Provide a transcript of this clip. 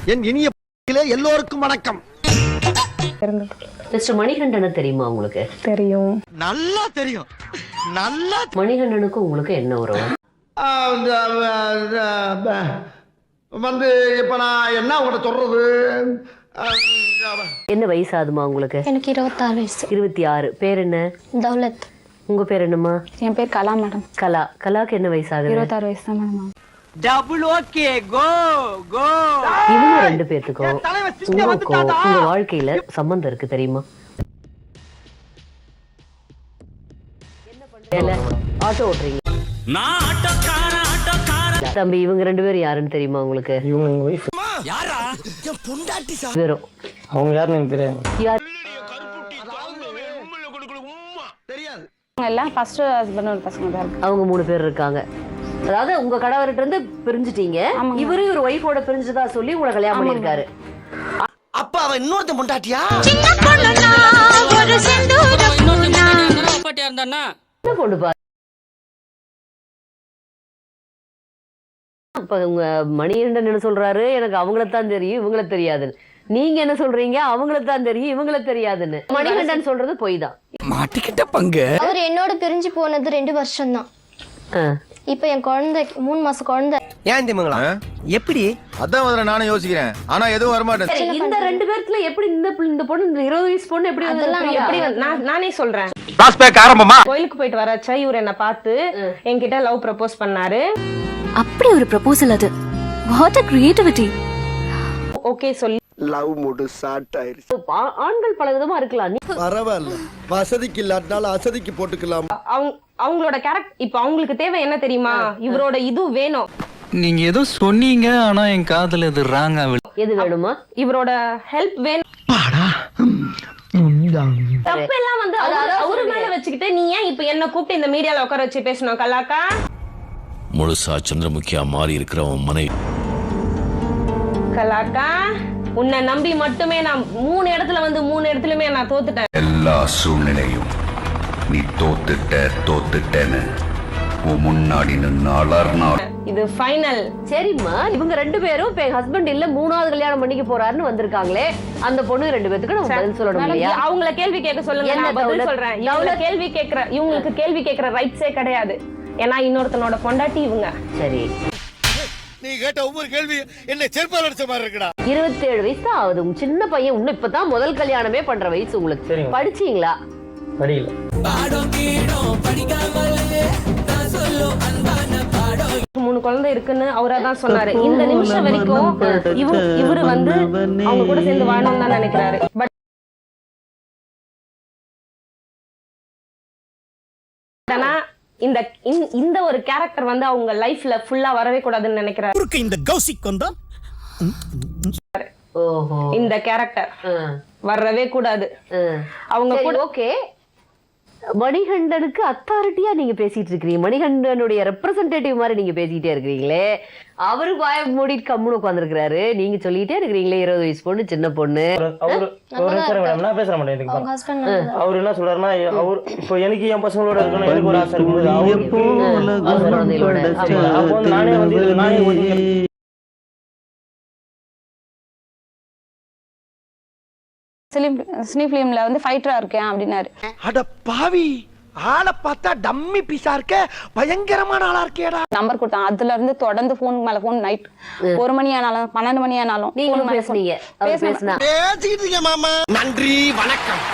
என் இனிய எல்லோருக்கும் வணக்கம். மிஸ்டர் மணிகண்டனை தெரியுமா உங்களுக்கு? தெரியும். நல்லா தெரியும். நல்லா மணிகண்டனுக்கும் உங்களுக்கு என்ன உறவு? வந்து இப்ப நான் என்ன உங்கள்கிட்ட சொல்றது? என்ன வயசு ஆகுமா உங்களுக்கு? எனக்கு 26 வயசு. 26. பேர் என்ன? தௌலத். உங்க பேர் என்னம்மா? என் பேர் கலா மேடம். கலா. கலாக்கு என்ன வயசு ஆகுது? 26 வயசு தான் மேடம். டபுள் ஓகே கோ கோ. இவங்க ரெண்டு பேத்துக்கும் உங்களுக்கும் உங்க வாழ்க்கையில சம்பந்தம் இருக்கு தெரியுமா? ஆட்டோ ஓட்டுறீங்க. தம்பி இவங்க ரெண்டு பேரும் யாருன்னு தெரியுமா உங்களுக்கு? இவங்க வைஃப். யாரா? என் பொண்டாட்டி சார். வெறும் அவங்க யாருன்னு எனக்கு தெரியாது. யார்? தெரியாது. எல்லாம் ஃபர்ஸ்ட் ஹஸ்பண்ட் ஒரு பசங்க தான் இருக்கு. அவங்க 3 பேர் இருக்காங்க. அதாவது உங்க கணவர்கிட்ட இருந்து பிரிஞ்சுட்டீங்க. இவரு ஒரு ஒய்ஃபோட பிரிஞ்சதா சொல்லி உங்களை கல்யாணம் பண்ணிருக்காரு. அப்ப அவ இன்னொருத்த பொண்டாட்டியா? கொண்டு பாரு. அப்ப உங்க மணிகண்டன் என்ன சொல்றாரு? எனக்கு அவங்களத்தான் தெரியும், இவங்கள தெரியாதுன்னு. நீங்க என்ன சொல்றீங்க? அவங்களத்தான் தெரியும், இவங்கள தெரியாதுன்னு. மணிகண்டன் சொல்றது பொய் தான். மாட்டிக்கிட்ட பங்கு. அவர் என்னோட பிரிஞ்சு போனது 2 வருஷம் தான். இப்ப என் குழந்தை 3 மாசம் குழந்தை. ஏன் திமுங்களா? எப்படி? அதான் முதல்ல நானும் யோசிக்கிறேன். ஆனா எதுவும் வர மாட்டேன். இந்த 2 பேர்த்துல எப்படி இந்த பொண்ணு, இந்த 20 வயசு பொண்ணு எப்படி நானே சொல்றேன். ஆரம்பமா கோயிலுக்கு போயிட்டு வரச்சா இவர் என்ன பார்த்து என்கிட்ட லவ் ப்ரப்போஸ் பண்ணாரு. அப்படி ஒரு ப்ரப்போசல் அது. What a creativity. ஓகே சொல்லி லவ் மூடு ஸ்டார்ட் ஆயிருச்சு. ஆண்கள் பல விதமா இருக்கலாம். பரவாயில்ல, வசதிக்கு இல்லாட்டினாலும் அசதிக்கு போட்டுக்கலாம். அவங்களோட கேரக்டர் இப்ப அவங்களுக்கு தேவை என்ன தெரியுமா? இவரோட இது வேணும். நீங்க ஏதோ சொன்னீங்க, ஆனா என் காதுல இது ராங்கா. எது வேணுமா? இவரோட ஹெல்ப் வேணும். தப்பெல்லாம் வந்து அவரு மேல வச்சுக்கிட்டு நீ ஏன் இப்ப என்ன கூப்பிட்டு இந்த மீடியால உட்கார வச்சு பேசணும்? கலாக்கா முழுசா சந்திரமுகியா மாறி இருக்கிறவன் மனைவி. கலாக்கா உன்னை நம்பி மட்டுமே நான் 3 இடத்துல வந்து 3 இடத்துலயுமே நான் தோத்துட்டேன். எல்லா சூழ்நிலையும் நீ தோத்துட்டேன்னு முன்னாடி நின்று அலர்னாள். இது ஃபைனல். சரிம்மா, இவங்க 2 பேரும் இப்ப ஹஸ்பண்ட் இல்ல 3வது கல்யாணம் பண்ணிக்க போறாருன்னு வந்திருக்காங்களே. அந்த பொண்ணு 2 பேத்துக்கு நம்ம பதில் சொல்லணும் இல்லையா? அவங்கள கேள்வி கேட்க சொல்லுங்க, நான் பதில் சொல்றேன். இவங்களுக்கு கேள்வி கேட்கிற ரைட்ஸே கிடையாது. ஏன்னா இன்னொருத்தனோட பொண்டாட்டி இவங்க. சரி, நீ கேட்ட ஒவ்வொரு கேள்வி என்ன செருப்பால் அடிச்ச மாதிரி இருக்குடா. 27 வயசு தான் ஆகுது. உங்க சின்ன பையன் இன்னும் இப்பதான் முதல் கல்யாணமே பண்ற வயசு உங்களுக்கு. படிச்சீங்களா? படிக்கல. 3 குழந்தை இருக்குன்னு அவரா தான் சொன்னாரு. இந்த நிமிஷம் வரைக்கும் இவரு வந்து அவங்க கூட சேர்ந்து வாழணும்னு தான் நினைக்கிறாரு. பட் ஆனா இந்த ஒரு கேரக்டர் வந்து அவங்க லைஃப்ல ஃபுல்லா வரவே கூடாதுன்னு நினைக்கிறாரு. இந்த கௌசிக் வந்தா இந்த கேரக்டர் வரவே கூடாது. அவங்க கூட ஓகே. மணிகண்டனுக்கு அத்தாரிட்டியா நீங்க பேசிட்டு இருக்கீங்க. மணிகண்டனுடைய ரெப்ரசன்டேட்டிவ் மாதிரி நீங்க பேசிக்கிட்டே இருக்கிறீங்களே. அவரு வாய மூடிட்டு கம்முன்னு உட்காந்துருக்காரு. நீங்க சொல்லிட்டே இருக்கிறீங்களே 20 வயசு பொண்ணு, சின்ன பொண்ணு. அவரு நான் பேச மாட்டேன். அவரு என்ன சொல்றாருன்னா, அவர் இப்போ எனக்கு என் பசங்களோட இருக்கணும், எனக்கு ஒரு ஆசை இருக்கும்போது நானே வந்து சினி ஃபிலிம்ல வந்து ஃபைட்டரா இருக்கேன் அப்படின்னாரு. அட பாவி, ஆளை பார்த்தா டம்மி பீஸா இருக்க, பயங்கரமான ஆளா இருக்கேடா. நம்பர் கொடுத்தான். அதுல இருந்து தொடர்ந்து போன் மேல போன், நைட் 1 மணி ஆனாலும் 12 மணி ஆனாலும் நீங்க பேசுனீங்க. பேசிட்டு இருக்கேன் மாமா. நன்றி, வணக்கம்.